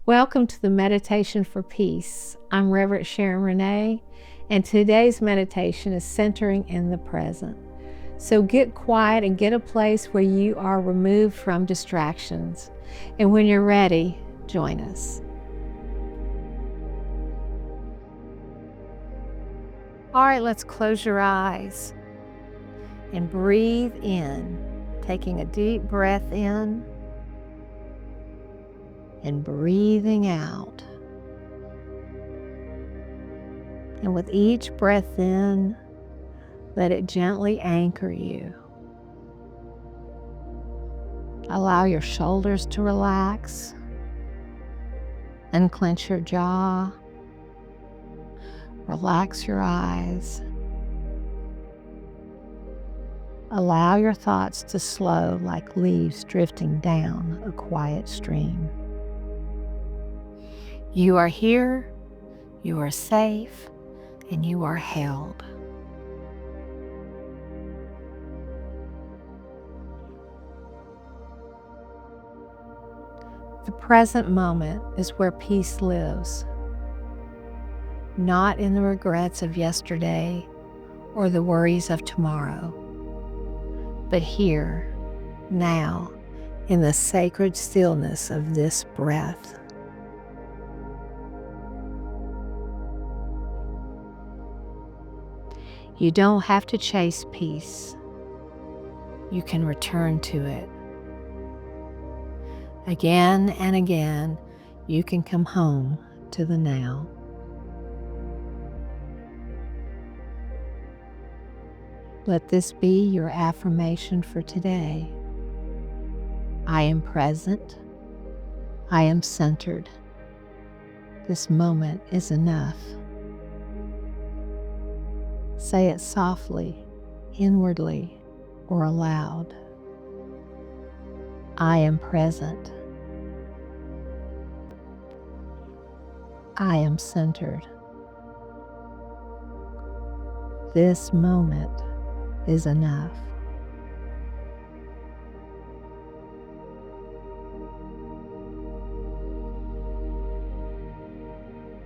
Welcome to the Meditation for Peace. I'm Reverend Sharon Renae, and today's meditation is centering in the present. So get quiet and get a place where you are removed from distractions. And when you're ready, join us. All right, let's close your eyes and breathe in, taking a deep breath in and breathing out. And with each breath in, let it gently anchor you. Allow your shoulders to relax. Unclench your jaw. Relax your eyes. Allow your thoughts to slow like leaves drifting down a quiet stream. You are here, you are safe, and you are held. The present moment is where peace lives, not in the regrets of yesterday or the worries of tomorrow, but here, now, in the sacred stillness of this breath. You don't have to chase peace. You can return to it. Again and again, you can come home to the now. Let this be your affirmation for today. I am present. I am centered. This moment is enough. Say it softly, inwardly, or aloud. I am present. I am centered. This moment is enough.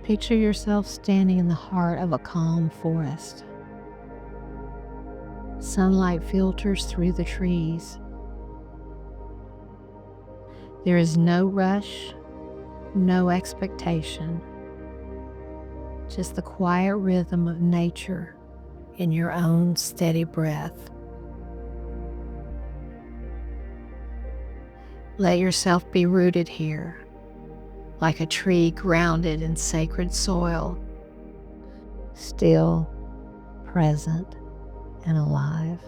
Picture yourself standing in the heart of a calm forest. Sunlight filters through the trees. There is no rush, no expectation, just the quiet rhythm of nature in your own steady breath. Let yourself be rooted here, like a tree grounded in sacred soil, still, present, and alive.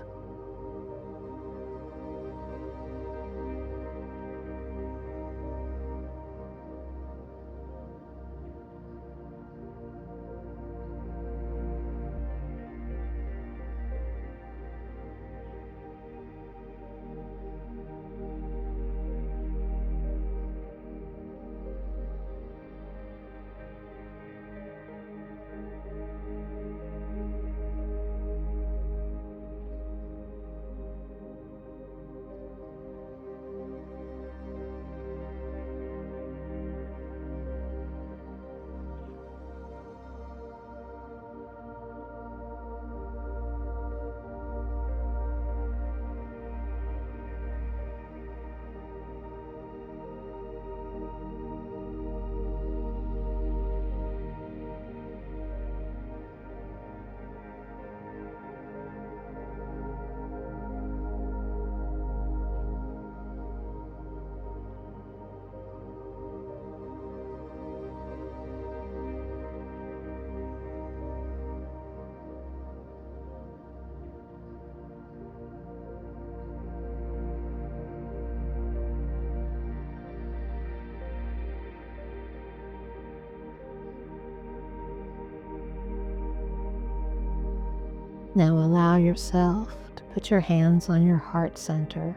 Now allow yourself to put your hands on your heart center,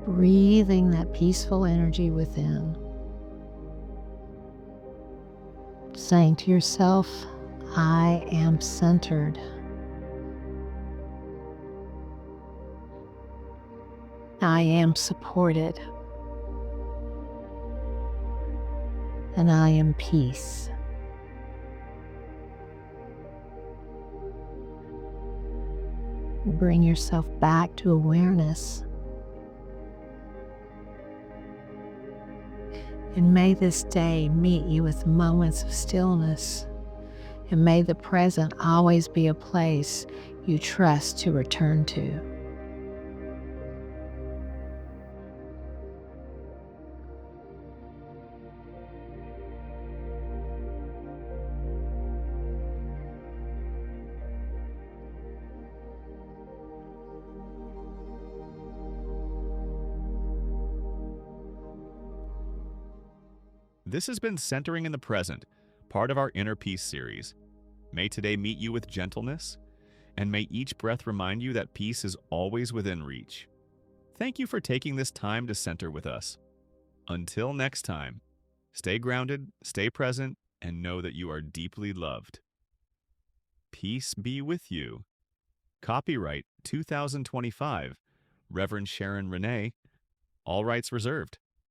breathing that peaceful energy within, saying to yourself, I am centered. I am supported. and I am peace. Bring yourself back to awareness. And may this day meet you with moments of stillness. And may the present always be a place you trust to return to. This has been Centering in the Present, part of our Inner Peace series. May today meet you with gentleness, and may each breath remind you that peace is always within reach. Thank you for taking this time to center with us. Until next time, stay grounded, stay present, and know that you are deeply loved. Peace be with you. Copyright 2025, Reverend Sharon Renae, all rights reserved.